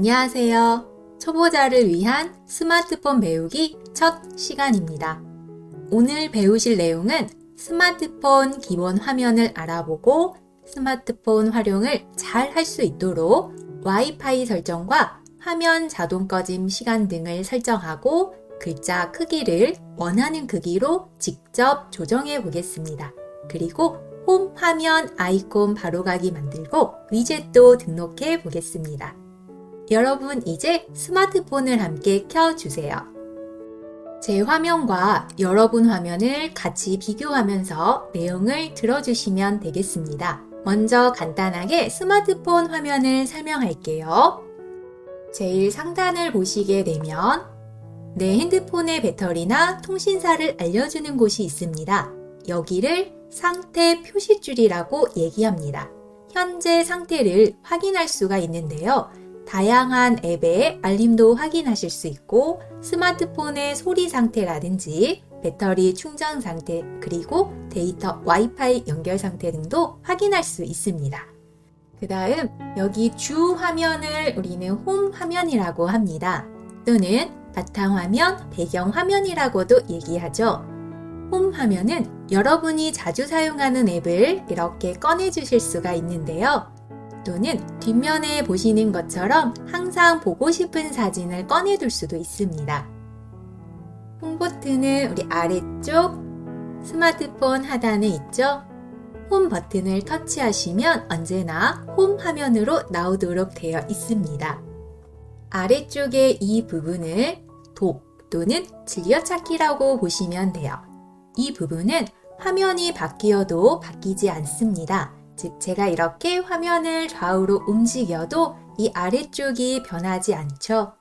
안녕하세요. 초보자를 위한 스마트폰 배우기 첫 시간입니다. 오늘 배우실 내용은 스마트폰 기본 화면을 알아보고 스마트폰 활용을 잘 할 수 있도록 와이파이 설정과 화면 자동 꺼짐 시간 등을 설정하고 글자 크기를 원하는 크기로 직접 조정해 보겠습니다. 그리고 홈 화면 아이콘 바로가기 만들고 위젯도 등록해 보겠습니다. 여러분 이제 스마트폰을 함께 켜주세요. 제 화면과 여러분 화면을 같이 비교하면서 내용을 들어주시면 되겠습니다. 먼저 간단하게 스마트폰 화면을 설명할게요. 제일 상단을 보시게 되면 내 핸드폰의 배터리나 통신사를 알려주는 곳이 있습니다. 여기를 상태 표시줄이라고 얘기합니다. 현재 상태를 확인할 수가 있는데요. 다양한 앱의 알림도 확인하실 수 있고 스마트폰의 소리 상태라든지 배터리 충전 상태 그리고 데이터 와이파이 연결 상태 등도 확인할 수 있습니다. 그 다음 여기 주 화면을 우리는 홈 화면이라고 합니다. 또는 바탕화면, 배경화면이라고도 얘기하죠. 홈 화면은 여러분이 자주 사용하는 앱을 이렇게 꺼내 주실 수가 있는데요. 또는 뒷면에 보시는 것처럼 항상 보고 싶은 사진을 꺼내둘 수도 있습니다. 홈 버튼은 우리 아래쪽 스마트폰 하단에 있죠? 홈 버튼을 터치하시면 언제나 홈 화면으로 나오도록 되어 있습니다. 아래쪽의 이 부분을 독 또는 즐겨찾기라고 보시면 돼요. 이 부분은 화면이 바뀌어도 바뀌지 않습니다. 즉 제가 이렇게 화면을 좌우로 움직여도 이 아래쪽이 변하지 않죠.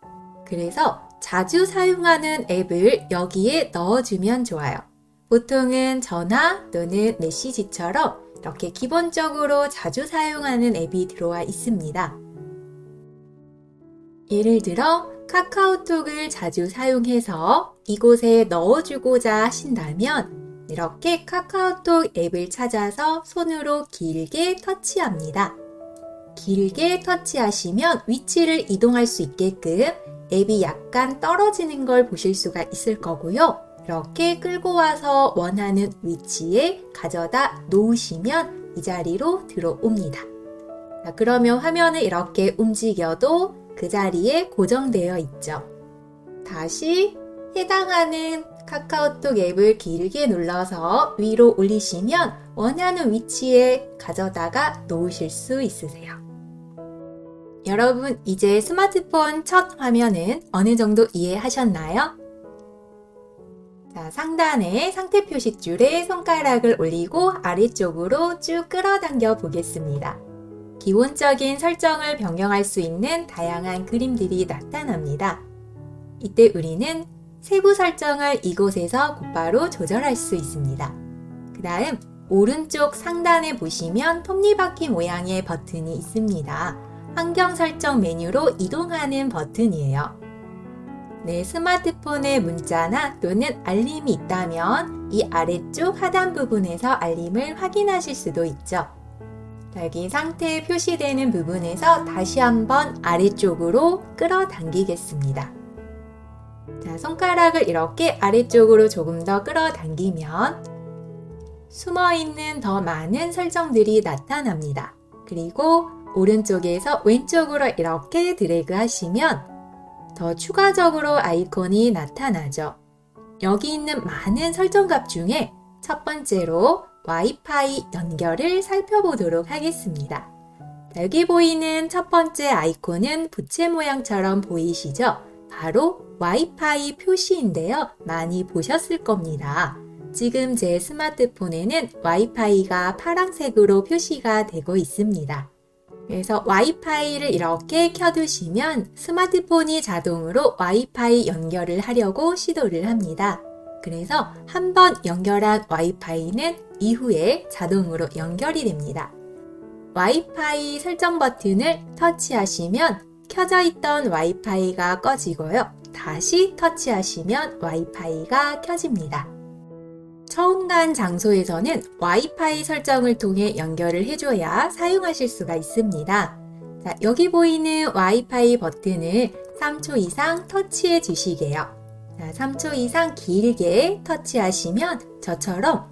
그래서 자주 사용하는 앱을 여기에 넣어주면 좋아요. 보통은 전화 또는 메시지처럼 이렇게 기본적으로 자주 사용하는 앱이 들어와 있습니다. 예를 들어 카카오톡을 자주 사용해서 이곳에 넣어주고자 하신다면 이렇게 카카오톡 앱을 찾아서 손으로 길게 터치합니다. 길게 터치하시면 위치를 이동할 수 있게끔 앱이 약간 떨어지는 걸 보실 수가 있을 거고요. 이렇게 끌고 와서 원하는 위치에 가져다 놓으시면 이 자리로 들어옵니다. 그러면 화면을 이렇게 움직여도 그 자리에 고정되어 있죠. 다시 해당하는 카카오톡 앱을 길게 눌러서 위로 올리시면 원하는 위치에 가져다가 놓으실 수 있으세요. 여러분 이제 스마트폰 첫 화면은 어느 정도 이해하셨나요? 자, 상단에 상태 표시줄에 손가락을 올리고 아래쪽으로 쭉 끌어당겨 보겠습니다. 기본적인 설정을 변경할 수 있는 다양한 그림들이 나타납니다. 이때 우리는 세부 설정을 이곳에서 곧바로 조절할 수 있습니다. 그 다음 오른쪽 상단에 보시면 톱니바퀴 모양의 버튼이 있습니다. 환경 설정 메뉴로 이동하는 버튼이에요. 내 스마트폰에 문자나 또는 알림이 있다면 이 아래쪽 하단 부분에서 알림을 확인하실 수도 있죠. 여기 상태 표시되는 부분에서 다시 한번 아래쪽으로 끌어당기겠습니다. 자, 손가락을 이렇게 아래쪽으로 조금 더 끌어당기면 숨어있는 더 많은 설정들이 나타납니다. 그리고 오른쪽에서 왼쪽으로 이렇게 드래그 하시면 더 추가적으로 아이콘이 나타나죠. 여기 있는 많은 설정값 중에 첫 번째로 와이파이 연결을 살펴보도록 하겠습니다. 여기 보이는 첫 번째 아이콘은 부채 모양처럼 보이시죠? 바로 와이파이 표시인데요. 많이 보셨을 겁니다. 지금 제 스마트폰에는 와이파이가 파란색으로 표시가 되고 있습니다. 그래서 와이파이를 이렇게 켜두시면 스마트폰이 자동으로 와이파이 연결을 하려고 시도를 합니다. 그래서 한번 연결한 와이파이는 이후에 자동으로 연결이 됩니다. 와이파이 설정 버튼을 터치하시면 켜져 있던 와이파이가 꺼지고요. 다시 터치하시면 와이파이가 켜집니다. 처음 간 장소에서는 와이파이 설정을 통해 연결을 해줘야 사용하실 수가 있습니다. 자, 여기 보이는 와이파이 버튼을 3초 이상 터치해 주시게요. 자, 3초 이상 길게 터치하시면 저처럼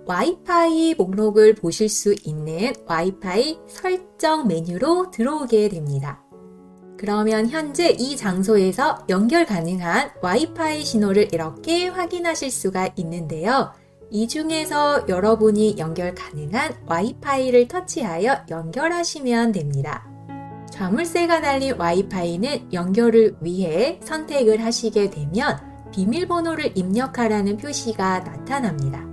와이파이 목록을 보실 수 있는 와이파이 설정 메뉴로 들어오게 됩니다. 그러면 현재 이 장소에서 연결 가능한 와이파이 신호를 이렇게 확인하실 수가 있는데요. 이 중에서 여러분이 연결 가능한 와이파이를 터치하여 연결하시면 됩니다. 자물쇠가 달린 와이파이는 연결을 위해 선택을 하시게 되면 비밀번호를 입력하라는 표시가 나타납니다.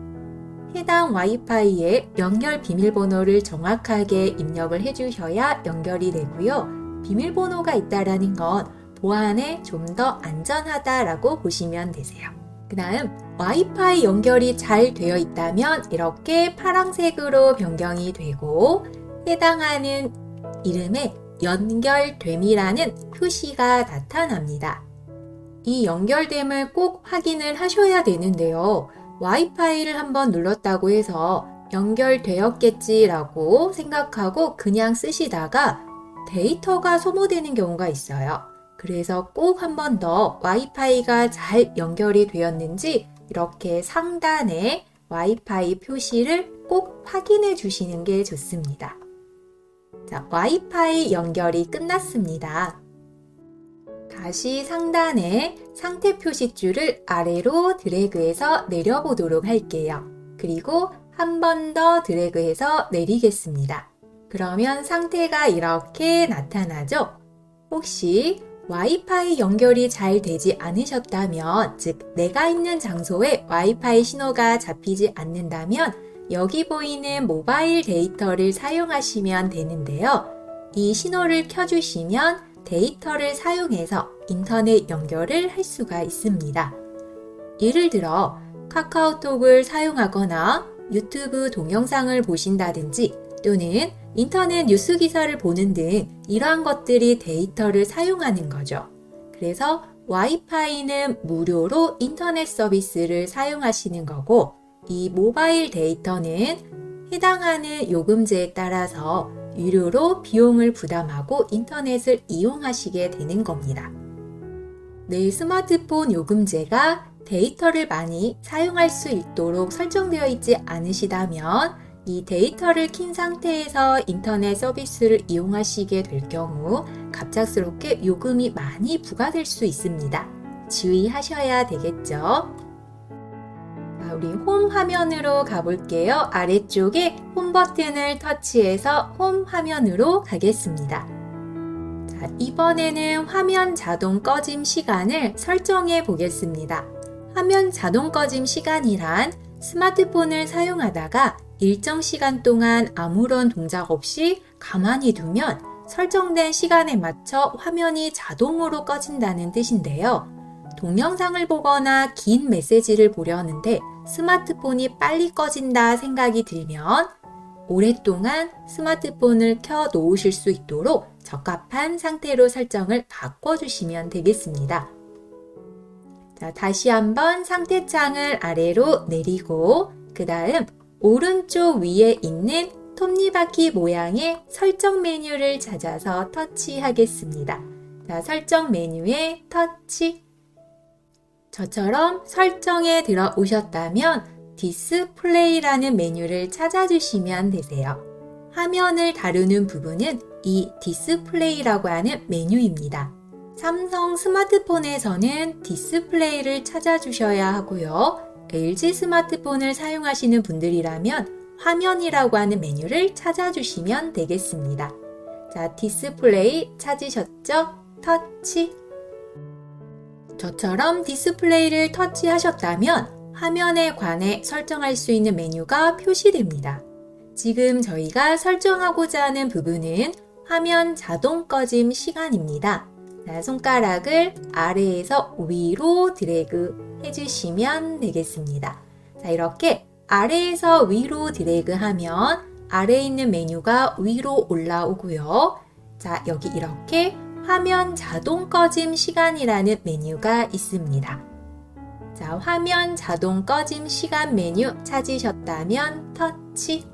해당 와이파이에 연결 비밀번호를 정확하게 입력을 해주셔야 연결이 되고요. 비밀번호가 있다라는 건 보안에 좀 더 안전하다라고 보시면 되세요. 그 다음 와이파이 연결이 잘 되어 있다면 이렇게 파란색으로 변경이 되고 해당하는 이름에 연결됨이라는 표시가 나타납니다. 이 연결됨을 꼭 확인을 하셔야 되는데요. 와이파이를 한번 눌렀다고 해서 연결되었겠지라고 생각하고 그냥 쓰시다가 데이터가 소모되는 경우가 있어요. 그래서 꼭 한 번 더 와이파이가 잘 연결이 되었는지 이렇게 상단에 와이파이 표시를 꼭 확인해 주시는 게 좋습니다. 자, 와이파이 연결이 끝났습니다. 다시 상단에 상태 표시줄을 아래로 드래그해서 내려보도록 할게요. 그리고 한 번 더 드래그해서 내리겠습니다. 그러면 상태가 이렇게 나타나죠? 혹시 와이파이 연결이 잘 되지 않으셨다면, 즉 내가 있는 장소에 와이파이 신호가 잡히지 않는다면 여기 보이는 모바일 데이터를 사용하시면 되는데요. 이 신호를 켜주시면 데이터를 사용해서 인터넷 연결을 할 수가 있습니다. 예를 들어 카카오톡을 사용하거나 유튜브 동영상을 보신다든지 또는 인터넷 뉴스 기사를 보는 등 이러한 것들이 데이터를 사용하는 거죠. 그래서 와이파이는 무료로 인터넷 서비스를 사용하시는 거고 이 모바일 데이터는 해당하는 요금제에 따라서 유료로 비용을 부담하고 인터넷을 이용하시게 되는 겁니다. 내 스마트폰 요금제가 데이터를 많이 사용할 수 있도록 설정되어 있지 않으시다면 이 데이터를 킨 상태에서 인터넷 서비스를 이용하시게 될 경우 갑작스럽게 요금이 많이 부과될 수 있습니다. 주의하셔야 되겠죠? 우리 홈 화면으로 가볼게요. 아래쪽에 홈 버튼을 터치해서 홈 화면으로 가겠습니다. 자, 이번에는 화면 자동 꺼짐 시간을 설정해 보겠습니다. 화면 자동 꺼짐 시간이란 스마트폰을 사용하다가 일정 시간 동안 아무런 동작 없이 가만히 두면 설정된 시간에 맞춰 화면이 자동으로 꺼진다는 뜻인데요. 동영상을 보거나 긴 메시지를 보려는데 스마트폰이 빨리 꺼진다 생각이 들면 오랫동안 스마트폰을 켜 놓으실 수 있도록 적합한 상태로 설정을 바꿔주시면 되겠습니다. 자, 다시 한번 상태창을 아래로 내리고 그 다음 오른쪽 위에 있는 톱니바퀴 모양의 설정 메뉴를 찾아서 터치하겠습니다. 자, 설정 메뉴에 터치. 저처럼 설정에 들어오셨다면 디스플레이라는 메뉴를 찾아주시면 되세요. 화면을 다루는 부분은 이 디스플레이라고 하는 메뉴입니다. 삼성 스마트폰에서는 디스플레이를 찾아주셔야 하고요. LG 스마트폰을 사용하시는 분들이라면 화면이라고 하는 메뉴를 찾아주시면 되겠습니다. 자, 디스플레이 찾으셨죠? 터치. 저처럼 디스플레이를 터치하셨다면 화면에 관해 설정할 수 있는 메뉴가 표시됩니다. 지금 저희가 설정하고자 하는 부분은 화면 자동 꺼짐 시간입니다. 자, 손가락을 아래에서 위로 드래그 해주시면 되겠습니다. 자, 이렇게 아래에서 위로 드래그 하면 아래에 있는 메뉴가 위로 올라오고요. 자, 여기 이렇게 화면 자동 꺼짐 시간이라는 메뉴가 있습니다. 자, 화면 자동 꺼짐 시간 메뉴 찾으셨다면 터치.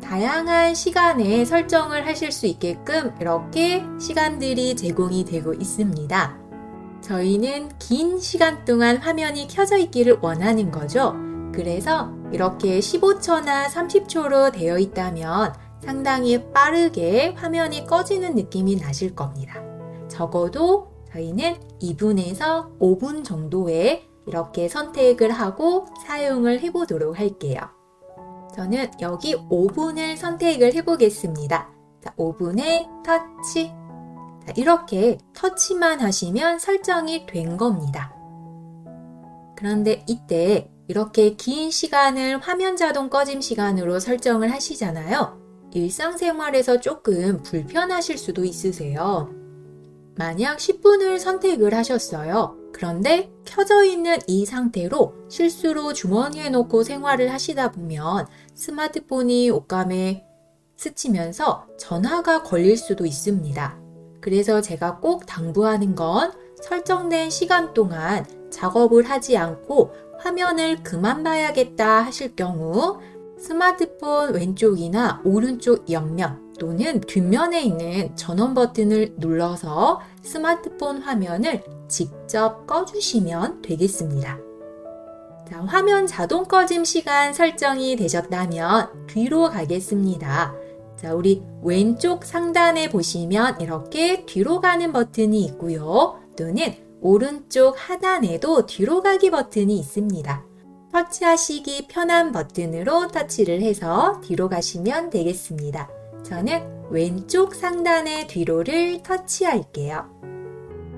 다양한 시간에 설정을 하실 수 있게끔 이렇게 시간들이 제공이 되고 있습니다. 저희는 긴 시간 동안 화면이 켜져 있기를 원하는 거죠. 그래서 이렇게 15초나 30초로 되어 있다면 상당히 빠르게 화면이 꺼지는 느낌이 나실 겁니다. 적어도 저희는 2분에서 5분 정도에 이렇게 선택을 하고 사용을 해보도록 할게요. 저는 여기 5분을 선택을 해보겠습니다. 자, 5분에 터치. 자, 이렇게 터치만 하시면 설정이 된 겁니다. 그런데 이때 이렇게 긴 시간을 화면 자동 꺼짐 시간으로 설정을 하시잖아요. 일상생활에서 조금 불편하실 수도 있으세요. 만약 10분을 선택을 하셨어요. 그런데 켜져 있는 이 상태로 실수로 주머니에 놓고 생활을 하시다 보면 스마트폰이 옷감에 스치면서 전화가 걸릴 수도 있습니다. 그래서 제가 꼭 당부하는 건 설정된 시간 동안 작업을 하지 않고 화면을 그만 봐야겠다 하실 경우 스마트폰 왼쪽이나 오른쪽 옆면 또는 뒷면에 있는 전원 버튼을 눌러서 스마트폰 화면을 직접 꺼주시면 되겠습니다. 자, 화면 자동 꺼짐 시간 설정이 되셨다면 뒤로 가겠습니다. 자, 우리 왼쪽 상단에 보시면 이렇게 뒤로 가는 버튼이 있고요. 또는 오른쪽 하단에도 뒤로 가기 버튼이 있습니다. 터치하시기 편한 버튼으로 터치를 해서 뒤로 가시면 되겠습니다. 저는 왼쪽 상단의 뒤로를 터치할게요.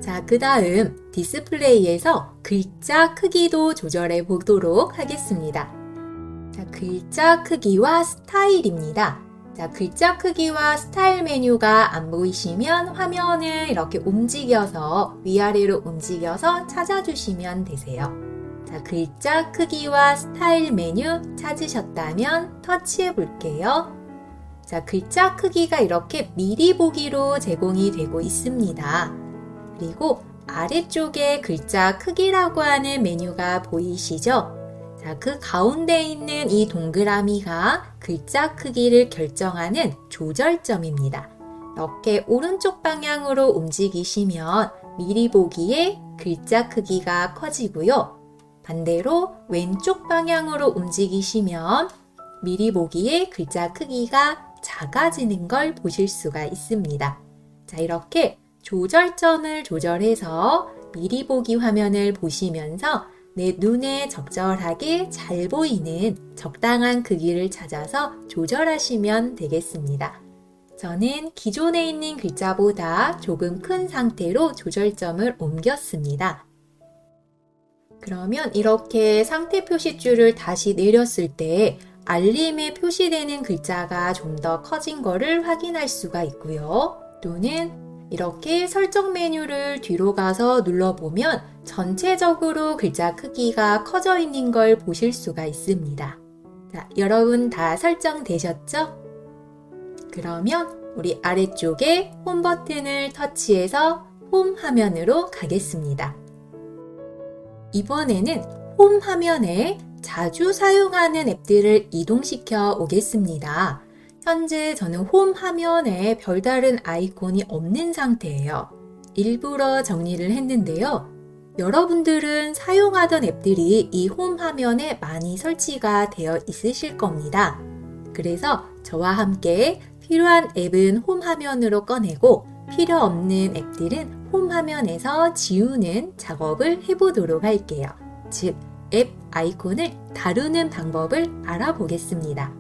자, 그 다음 디스플레이에서 글자 크기도 조절해 보도록 하겠습니다. 자, 글자 크기와 스타일입니다. 자, 글자 크기와 스타일 메뉴가 안 보이시면 화면을 이렇게 움직여서 위아래로 움직여서 찾아주시면 되세요. 자, 글자 크기와 스타일 메뉴 찾으셨다면 터치해 볼게요. 자, 글자 크기가 이렇게 미리 보기로 제공이 되고 있습니다. 그리고 아래쪽에 글자 크기라고 하는 메뉴가 보이시죠? 자, 그 가운데 있는 이 동그라미가 글자 크기를 결정하는 조절점입니다. 이렇게 오른쪽 방향으로 움직이시면 미리 보기에 글자 크기가 커지고요. 반대로 왼쪽 방향으로 움직이시면 미리 보기에 글자 크기가 작아지는 걸 보실 수가 있습니다. 자, 이렇게 조절점을 조절해서 미리 보기 화면을 보시면서 내 눈에 적절하게 잘 보이는 적당한 크기를 찾아서 조절하시면 되겠습니다. 저는 기존에 있는 글자보다 조금 큰 상태로 조절점을 옮겼습니다. 그러면 이렇게 상태 표시줄을 다시 내렸을 때 알림에 표시되는 글자가 좀 더 커진 거를 확인할 수가 있고요. 또는 이렇게 설정 메뉴를 뒤로 가서 눌러보면 전체적으로 글자 크기가 커져 있는 걸 보실 수가 있습니다. 자, 여러분 다 설정되셨죠? 그러면 우리 아래쪽에 홈 버튼을 터치해서 홈 화면으로 가겠습니다. 이번에는 홈 화면에 자주 사용하는 앱들을 이동시켜 오겠습니다. 현재 저는 홈 화면에 별다른 아이콘이 없는 상태예요. 일부러 정리를 했는데요. 여러분들은 사용하던 앱들이 이 홈 화면에 많이 설치가 되어 있으실 겁니다. 그래서 저와 함께 필요한 앱은 홈 화면으로 꺼내고 필요 없는 앱들은 홈 화면에서 지우는 작업을 해보도록 할게요. 즉, 앱 아이콘을 다루는 방법을 알아보겠습니다.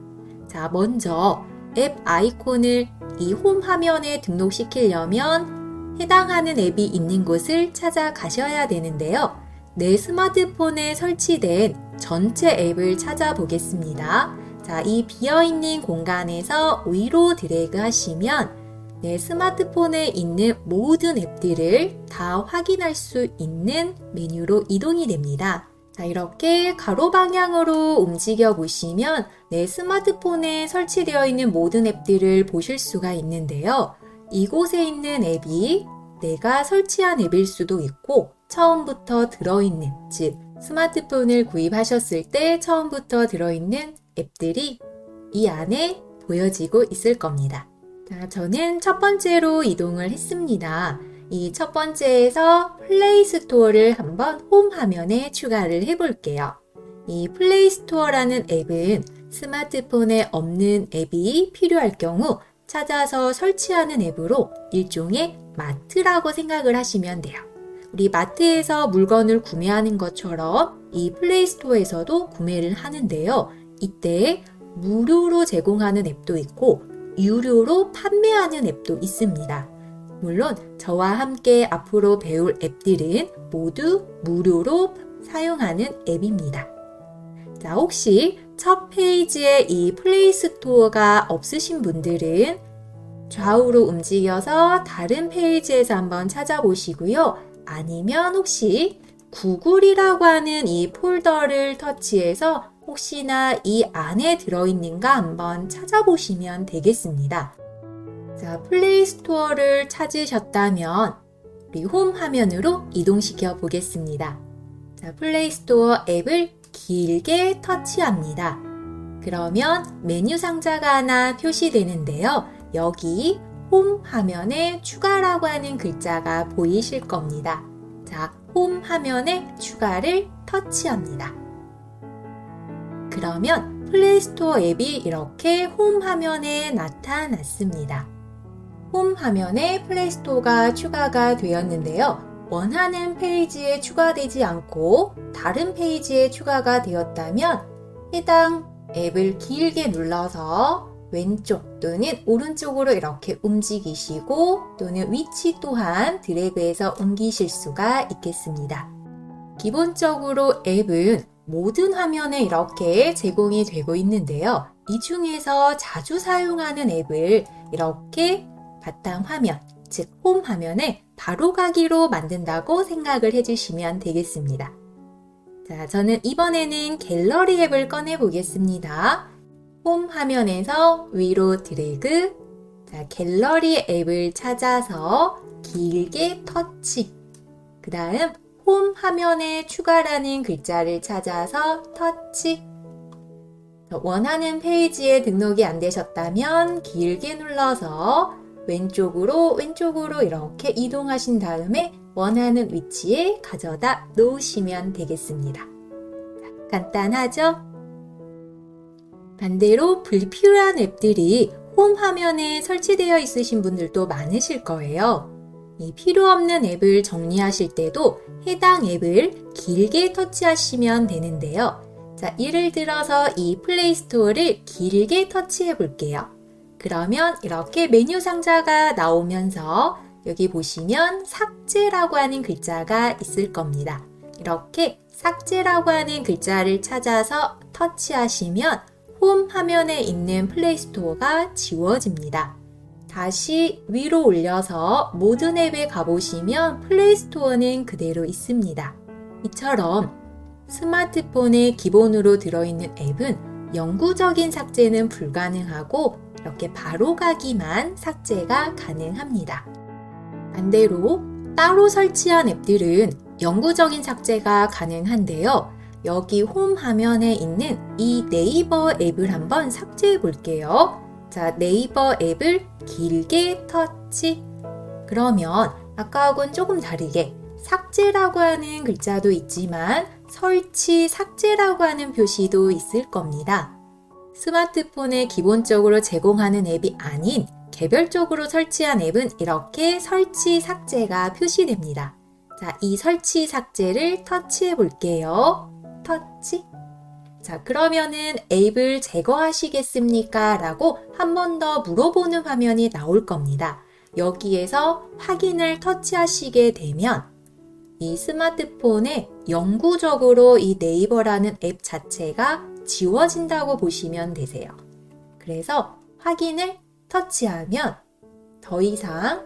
자, 먼저 앱 아이콘을 이 홈 화면에 등록시키려면 해당하는 앱이 있는 곳을 찾아가셔야 되는데요. 내 스마트폰에 설치된 전체 앱을 찾아보겠습니다. 자, 이 비어있는 공간에서 위로 드래그 하시면 내 스마트폰에 있는 모든 앱들을 다 확인할 수 있는 메뉴로 이동이 됩니다. 자, 이렇게 가로 방향으로 움직여 보시면 내 스마트폰에 설치되어 있는 모든 앱들을 보실 수가 있는데요. 이곳에 있는 앱이 내가 설치한 앱일 수도 있고 처음부터 들어있는, 즉 스마트폰을 구입하셨을 때 처음부터 들어있는 앱들이 이 안에 보여지고 있을 겁니다. 자, 저는 첫 번째로 이동을 했습니다. 이 첫 번째에서 플레이 스토어를 한번 홈 화면에 추가를 해볼게요. 이 플레이 스토어라는 앱은 스마트폰에 없는 앱이 필요할 경우 찾아서 설치하는 앱으로 일종의 마트라고 생각을 하시면 돼요. 우리 마트에서 물건을 구매하는 것처럼 이 플레이 스토어에서도 구매를 하는데요. 이때 무료로 제공하는 앱도 있고 유료로 판매하는 앱도 있습니다. 물론 저와 함께 앞으로 배울 앱들은 모두 무료로 사용하는 앱입니다. 자, 혹시 첫 페이지에 이 플레이 스토어가 없으신 분들은 좌우로 움직여서 다른 페이지에서 한번 찾아보시고요. 아니면 혹시 구글이라고 하는 이 폴더를 터치해서 혹시나 이 안에 들어있는가 한번 찾아보시면 되겠습니다. 자, 플레이 스토어를 찾으셨다면 우리 홈 화면으로 이동시켜 보겠습니다. 자, 플레이 스토어 앱을 길게 터치합니다. 그러면 메뉴 상자가 하나 표시되는데요. 여기 홈 화면에 추가라고 하는 글자가 보이실 겁니다. 자, 홈 화면에 추가를 터치합니다. 그러면 플레이 스토어 앱이 이렇게 홈 화면에 나타났습니다. 홈 화면에 플레이 스토어가 추가가 되었는데요. 원하는 페이지에 추가되지 않고 다른 페이지에 추가가 되었다면 해당 앱을 길게 눌러서 왼쪽 또는 오른쪽으로 이렇게 움직이시고 또는 위치 또한 드래그해서 옮기실 수가 있겠습니다. 기본적으로 앱은 모든 화면에 이렇게 제공이 되고 있는데요. 이 중에서 자주 사용하는 앱을 이렇게 바탕 화면, 즉 홈 화면에 바로 가기로 만든다고 생각을 해주시면 되겠습니다. 자, 저는 이번에는 갤러리 앱을 꺼내 보겠습니다. 홈 화면에서 위로 드래그, 자, 갤러리 앱을 찾아서 길게 터치, 그 다음 홈 화면에 추가라는 글자를 찾아서 터치. 원하는 페이지에 등록이 안 되셨다면 길게 눌러서 왼쪽으로 이렇게 이동하신 다음에 원하는 위치에 가져다 놓으시면 되겠습니다. 간단하죠? 반대로 불필요한 앱들이 홈 화면에 설치되어 있으신 분들도 많으실 거예요. 이 필요 없는 앱을 정리하실 때도 해당 앱을 길게 터치하시면 되는데요. 자, 예를 들어서 이 플레이 스토어를 길게 터치해 볼게요. 그러면 이렇게 메뉴 상자가 나오면서 여기 보시면 삭제라고 하는 글자가 있을 겁니다. 이렇게 삭제라고 하는 글자를 찾아서 터치하시면 홈 화면에 있는 플레이 스토어가 지워집니다. 다시 위로 올려서 모든 앱에 가보시면 플레이 스토어는 그대로 있습니다. 이처럼 스마트폰에 기본으로 들어있는 앱은 영구적인 삭제는 불가능하고 이렇게 바로 가기만 삭제가 가능합니다. 반대로 따로 설치한 앱들은 영구적인 삭제가 가능한데요. 여기 홈 화면에 있는 이 네이버 앱을 한번 삭제해 볼게요. 자, 네이버 앱을 길게 터치. 그러면 아까하고는 조금 다르게 삭제라고 하는 글자도 있지만 설치 삭제라고 하는 표시도 있을 겁니다. 스마트폰에 기본적으로 제공하는 앱이 아닌 개별적으로 설치한 앱은 이렇게 설치 삭제가 표시됩니다. 자, 이 설치 삭제를 터치해 볼게요. 터치. 자, 그러면은 앱을 제거하시겠습니까? 라고 한 번 더 물어보는 화면이 나올 겁니다. 여기에서 확인을 터치하시게 되면 이 스마트폰에 영구적으로 이 네이버라는 앱 자체가 지워진다고 보시면 되세요. 그래서 확인을 터치하면 더 이상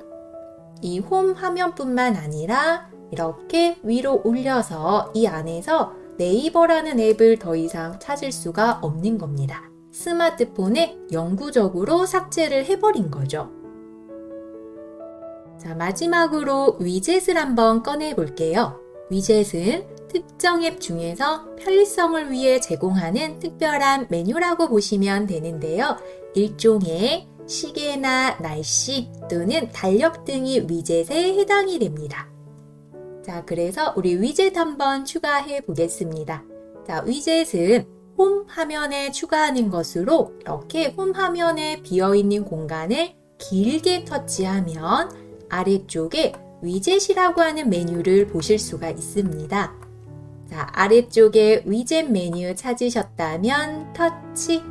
이 홈 화면뿐만 아니라 이렇게 위로 올려서 이 안에서 네이버라는 앱을 더 이상 찾을 수가 없는 겁니다. 스마트폰에 영구적으로 삭제를 해버린 거죠. 자, 마지막으로 위젯을 한번 꺼내 볼게요. 위젯은 특정 앱 중에서 편리성을 위해 제공하는 특별한 메뉴라고 보시면 되는데요. 일종의 시계나 날씨 또는 달력 등의 위젯에 해당이 됩니다. 자, 그래서 우리 위젯 한번 추가해 보겠습니다. 자, 위젯은 홈 화면에 추가하는 것으로 이렇게 홈 화면에 비어있는 공간을 길게 터치하면 아래쪽에 위젯이라고 하는 메뉴를 보실 수가 있습니다. 자, 아래쪽에 위젯 메뉴 찾으셨다면 터치,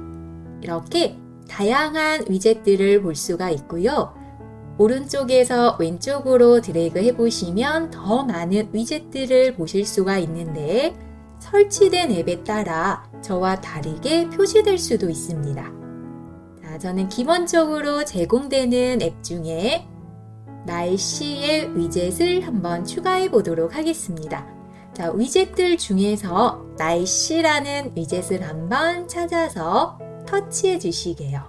이렇게 다양한 위젯들을 볼 수가 있고요. 오른쪽에서 왼쪽으로 드래그 해보시면 더 많은 위젯들을 보실 수가 있는데 설치된 앱에 따라 저와 다르게 표시될 수도 있습니다. 자, 저는 기본적으로 제공되는 앱 중에 날씨의 위젯을 한번 추가해 보도록 하겠습니다. 자, 위젯들 중에서 날씨라는 위젯을 한번 찾아서 터치해 주시게요.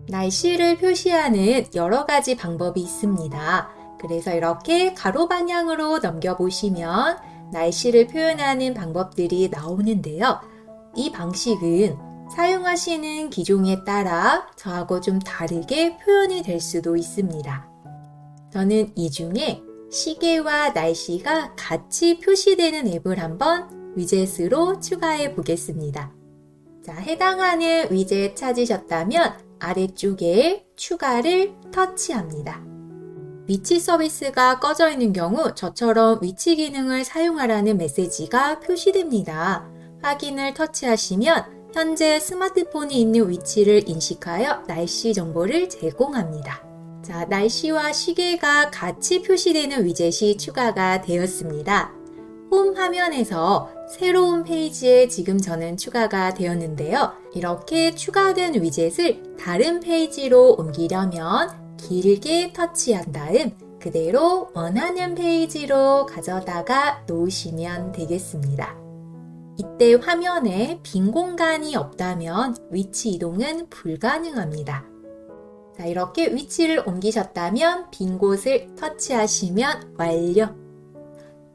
날씨를 표시하는 여러 가지 방법이 있습니다. 그래서 이렇게 가로 방향으로 넘겨보시면 날씨를 표현하는 방법들이 나오는데요. 이 방식은 사용하시는 기종에 따라 저하고 좀 다르게 표현이 될 수도 있습니다. 저는 이 중에 시계와 날씨가 같이 표시되는 앱을 한번 위젯으로 추가해 보겠습니다. 자, 해당하는 위젯 찾으셨다면 아래쪽에 추가를 터치합니다. 위치 서비스가 꺼져 있는 경우 저처럼 위치 기능을 사용하라는 메시지가 표시됩니다. 확인을 터치하시면 현재 스마트폰이 있는 위치를 인식하여 날씨 정보를 제공합니다. 자, 날씨와 시계가 같이 표시되는 위젯이 추가가 되었습니다. 홈 화면에서 새로운 페이지에 지금 저는 추가가 되었는데요. 이렇게 추가된 위젯을 다른 페이지로 옮기려면 길게 터치한 다음 그대로 원하는 페이지로 가져다가 놓으시면 되겠습니다. 이때 화면에 빈 공간이 없다면 위치 이동은 불가능합니다. 자, 이렇게 위치를 옮기셨다면 빈 곳을 터치하시면 완료.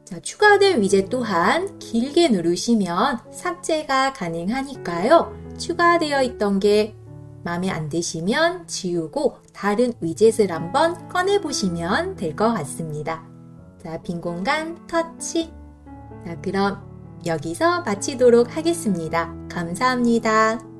자, 추가된 위젯 또한 길게 누르시면 삭제가 가능하니까요. 추가되어 있던 게 마음에 안 드시면 지우고 다른 위젯을 한번 꺼내 보시면 될 것 같습니다. 자, 빈 공간 터치. 자, 그럼 여기서 마치도록 하겠습니다. 감사합니다.